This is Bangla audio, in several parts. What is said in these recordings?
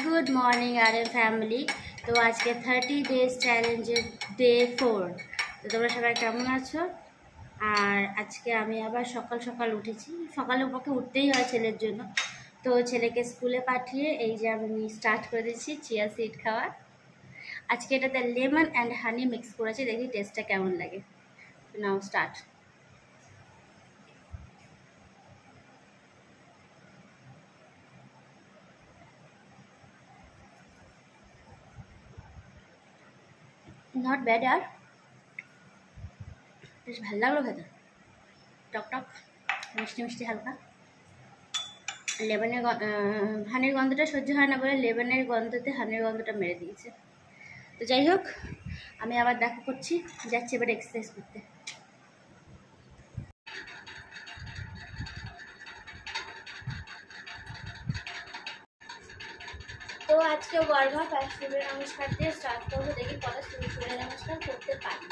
গুড মর্নিং আর এর ফ্যামিলি। তো আজকে 30 ডেজ চ্যালেঞ্জের ডে 4। তো তোমরা সবাই কেমন আছো? আর আজকে আমি আবার সকাল সকাল উঠেছি। সকালে আমাকে উঠতেই হয় ছেলের জন্য। তো ছেলেকে স্কুলে পাঠিয়ে এই যে আমি স্টার্ট করে দিচ্ছি চিয়া সিড খাওয়া। আজকে এটাতে লেমন অ্যান্ড হানি মিক্স করেছি, দেখি টেস্টটা কেমন লাগে। নাও স্টার্ট। নট ব্যাড আর বেশ ভালো লাগলো খেতে। টক টক মিষ্টি মিষ্টি হালকা। লেবনের হানির গন্ধটা সহ্য হয় না বলে লেবনের গন্ধতে হানির গন্ধটা মেরে দিয়েছে। তো যাই হোক, আমি আবার দেখা করছি, যাচ্ছি এবার এক্সারসাইজ করতে। তো আজকে ওয়ার্ম আপ আর সূর্য নমস্কার দিয়ে স্টার্ট করবো, দেখি কত সূর্য নমস্কার করতে পারি।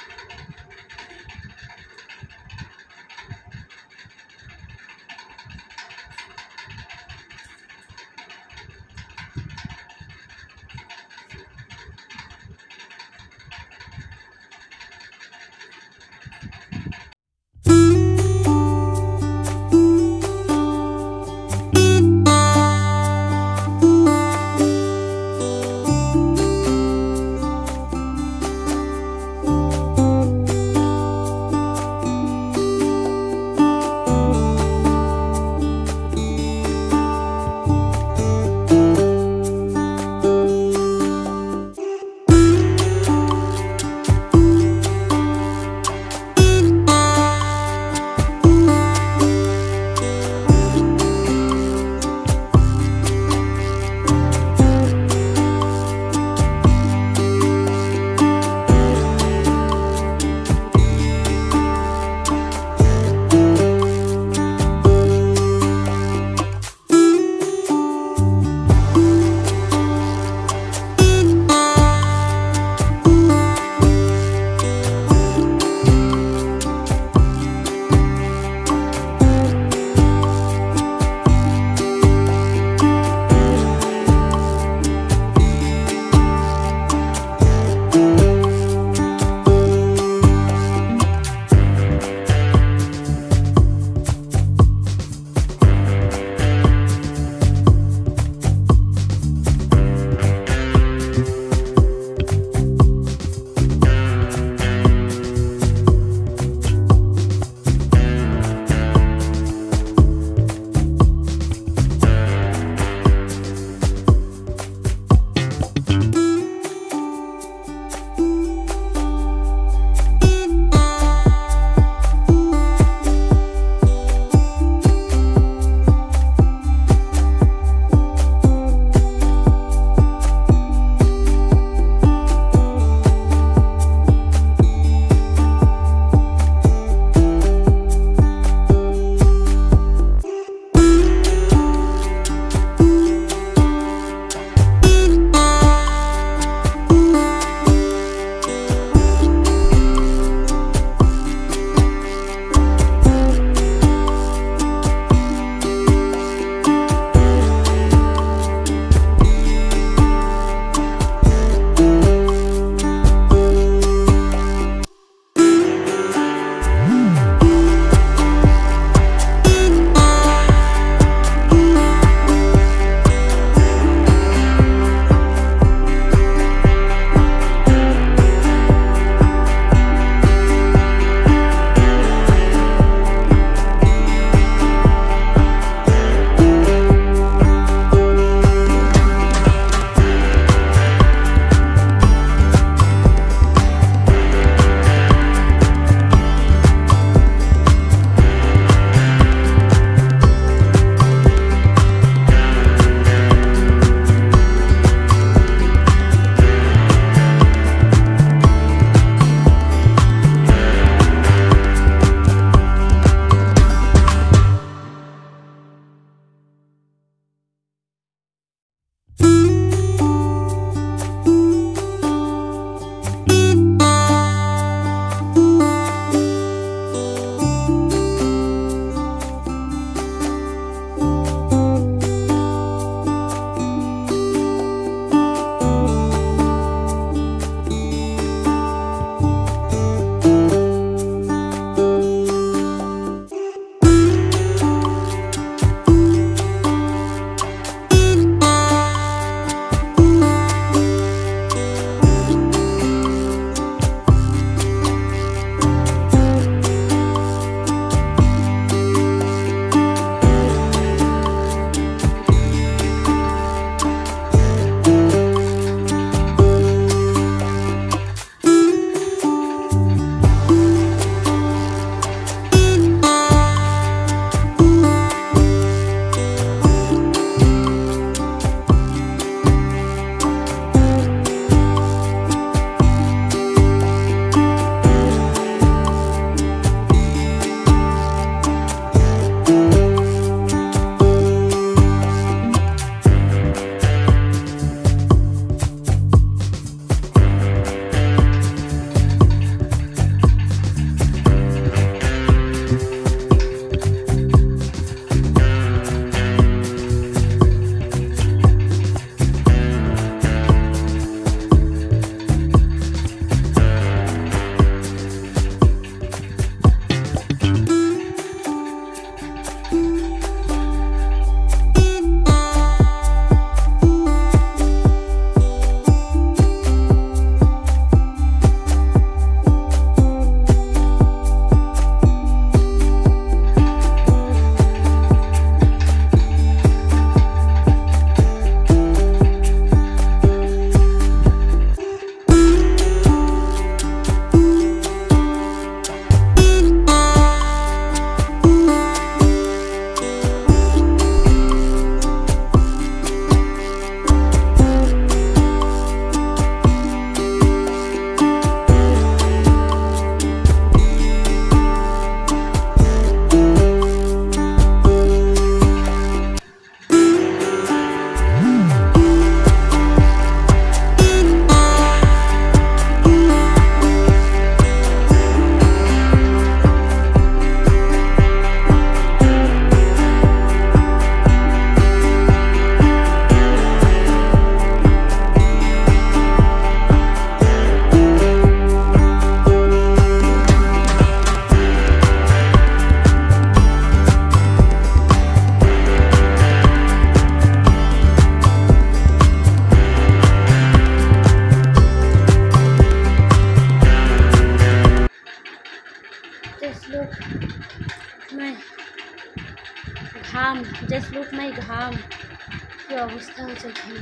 কী অবস্থা হয়েছে ওখানে,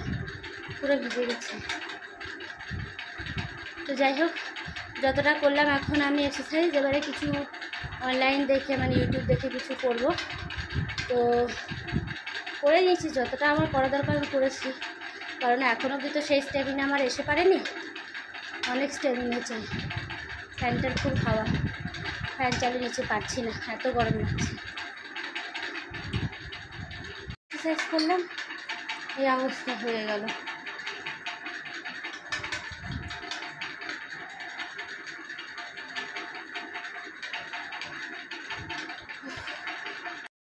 পুরো ভিজে গেছে। তো যাই হোক, যতটা করলাম এখন আমি এক্সারসাইজ, এবারে কিছু অনলাইন দেখে মানে ইউটিউব দেখে কিছু করব। তো করে নিয়েছি, যতটা আমার করা দরকার আমি করেছি, কারণ এখন অবধি তো সেই স্টেমিনা আমার এসে পারেনি, অনেক স্টেমিনা চাই। ফ্যানটার খুব হাওয়া, ফ্যান চালিয়ে নিচে পারছি না, এত গরম লাগছে। এক্সারসাইজ করলাম, এই অবস্থা হয়ে গেল।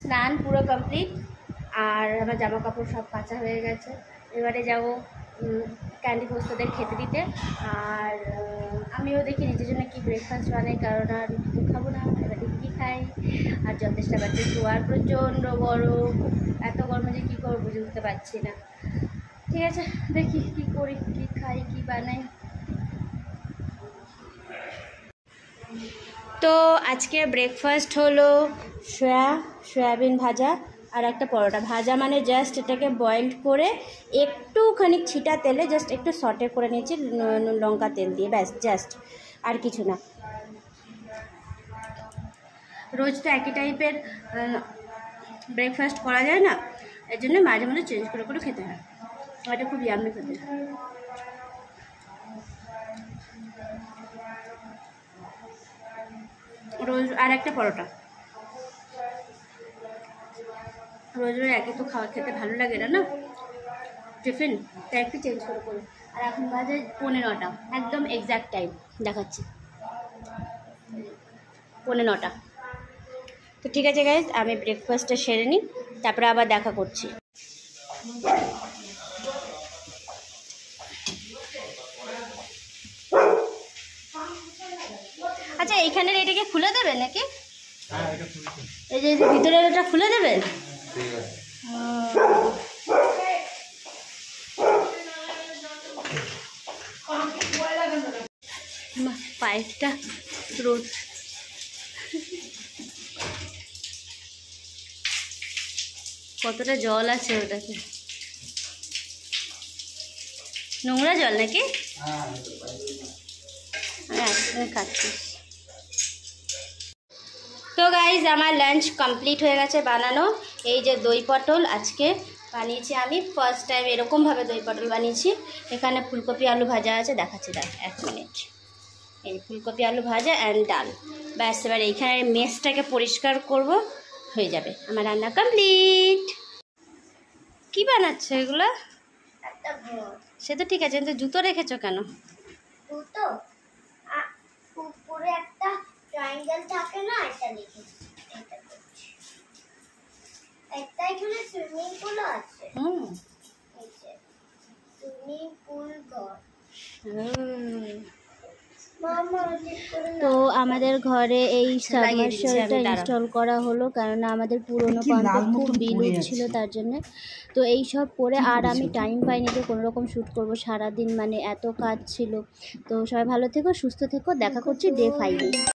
স্নান পুরো কমপ্লিট, আর আমার জামা কাপড় সব কাচা হয়ে গেছে। এবারে যাব ক্যান্ডি পোস্তদের খেতে দিতে। আর আমিও দেখি নিজের জন্য কি ব্রেকফাস্ট বানাই, কারণ আর রুটি খাবো না, এবার রুটি খাই। আর যথেষ্ট বাচ্চা শোয়ার প্রচণ্ড গরম, এত গরমে যে কী করবো বুঝে উঠতে পারছি না। ঠিক আছে, দেখি কী করি, কী খাই, কী বানাই। তো আজকে ব্রেকফাস্ট হলো সয়াবিন ভাজা আর একটা পরোটা। ভাজা মানে জাস্ট এটাকে বয়েলড করে একটুখানি ছিটা তেলে জাস্ট একটু সটে করে নিয়েছি লঙ্কা তেল দিয়ে, ব্যাস, জাস্ট, আর কিছু না। রোজ তো একই টাইপের ব্রেকফাস্ট করা যায় না, এর জন্য মাঝে মাঝে চেঞ্জ করে করে খেতে হয়। এটা খুব ইয়াম্মি খেতে। রোজ আর একটা পরোটা, রোজ রোজ একই তো খাওয়া খেতে ভালো লাগে না, টিফিন, তাই একটু চেঞ্জ করে করি। আর এখন বাজে 9:15, একদম এক্স্যাক্ট টাইম দেখাচ্ছি, 9:15। তো ঠিক আছে গাইজ, আমি ব্রেকফাস্টটা সেরে নিই, তারপরে আবার দেখা করছি। আচ্ছা, এইখানের এটাকে খুলে দেবে নাকি? এই যে ভিতরের এটা খুলে দেবেন? পাইপটা রোজ কতটা জল আছে ওটাতে, নোংরা জল নাকি? খাচ্ছি। তো গাইজ, আমার লাঞ্চ কমপ্লিট হয়ে গেছে বানানো। এই যে দই পটল আজকে বানিয়েছি আমি, ফার্স্ট টাইম এরকমভাবে দই পটল বানিয়েছি। এখানে ফুলকপি আলু ভাজা আছে, দেখাচ্ছি, 1 মিনিট। এই ফুলকপি আলু ভাজা অ্যান্ড ডাল, ব্যাস। এবার এইখানে মেসটাকে পরিষ্কার করব, হয়ে যাবে আমার রান্না কমপ্লিট। কি বানাচ্ছ এগুলো? সে তো ঠিক আছে, কিন্তু জুতো রেখেছো কেন? জুতো উপরে একটা ট্রায়াঙ্গেল থাকে না, এটা লিখেছি। একটা এখানে সুইমিং পুল আছে। সুইমিং পুল ঘর। তো আমাদের ঘরে এই সাবমার্শালটা ইনস্টল করা হলো, কারণ আমাদের পুরনো পাম্পে খুব বিল ছিল, তার জন্য। তো এই সব করে আর আমি টাইম পাইনি যে কোনো রকম শ্যুট করবো সারাদিন, মানে এত কাজ ছিল। তো সবাই ভালো থেকো, সুস্থ থেকো, দেখা করছি ডে 5-এ।